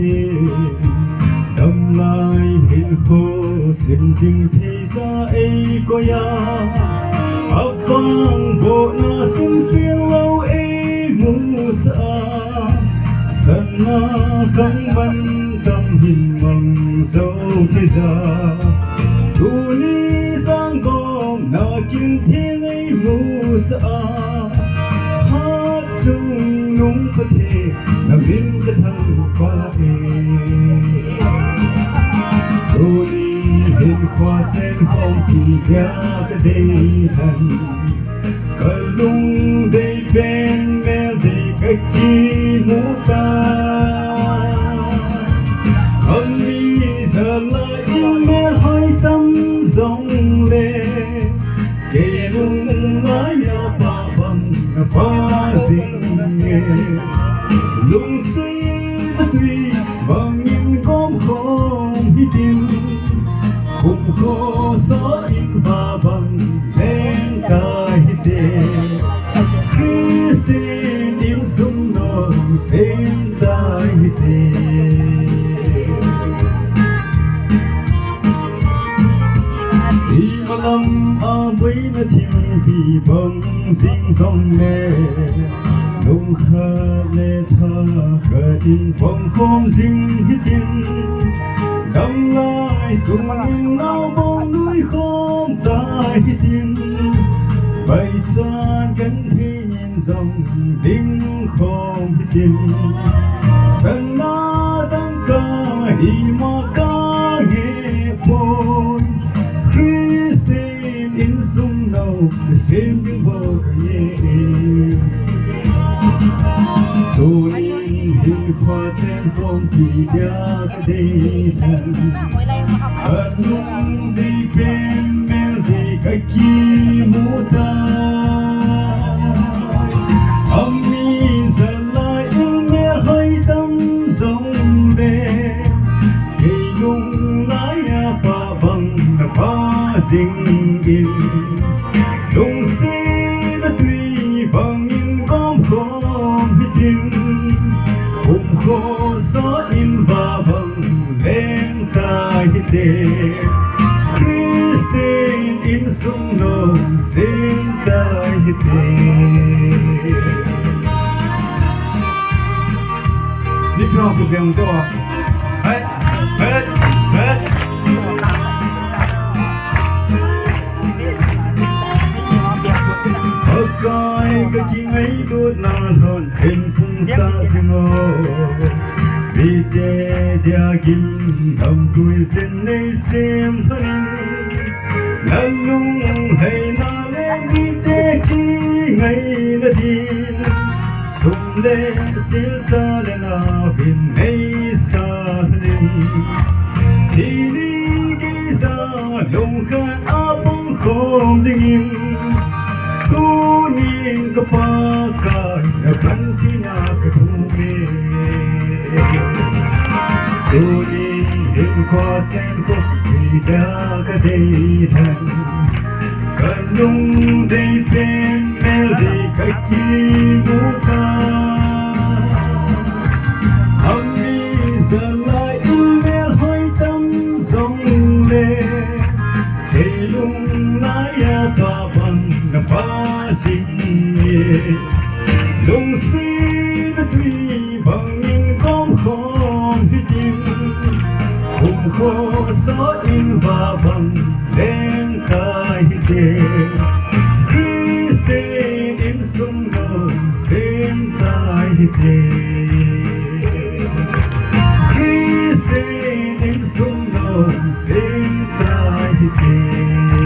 hiền đâm lại hiện khô xin xin thì ra ấy có ya ấp vang bộ na xin xiên lâu ấy mu sa sân na khăn bắn tâm hình mong dấu thế gia tu ni giang gom na kim thiên ấy mu sa hát chung nung có thể là viên cái thân qua tu ni hiện qua trên phong thì ya cái đây thân cả lung đây bên mel đây cái chi mu ta âm đi giờ lại in mel hơi tâm rong lệ kể lung lá ya ba bằng ba dinh nghe lung si tuy bằng những gom không đi tìm cùng khó gió in ba bằng lên cài đê Christine in sum nong sen tai đê đi mà lâm a mấy na thiên bị bằng dinh dòng nè lung khờ lê thơ khờ in bằng không dinh hít tin đâm lại xuống nào bóng núi không tai hít tin vậy chan gần thế nhìn dòng đinh không hít tin sân na đăng ca đi mà ca nghe bồi Christine in sum nâu xem những bờ nghe tu ni hình khoa trên phong thì ya cái đây thân ân lung đi bên mel đi cái chi mu ta âm mi giờ lại in mel hơi tâm rong về cây lung lá ya ba bằng ba dinh in lung si đã tuy bằng những gom không hít tin cùng khô gió in và bằng lên tai đê Christine in sum nong sen tai đê đi theo cuộc đời cho hết hết hết coi cái chi ấy đuốt na hơn hình phung xa xinh vì thế dia kim đầm tuổi xin nay xem thân lần lung hay na lên vì thế chi ngày là tin sum lên xin cha lên na vì nay xa lên thì đi ra lung khăn áp không đình tu nin kapakai na kantina katume tu nin hin kwa chen ko ida ka dei than kanung dei pen mel dei ka ki mu ka ami zalai mel hoi tam zong le dei lung na ya ba bằng na ba dinh nghe lung si đã tuy bằng những gom không hít tin cùng khô gió in và bằng lên tai đê Christine in sum nong sen tai đê Christine in sum nong sen tai đê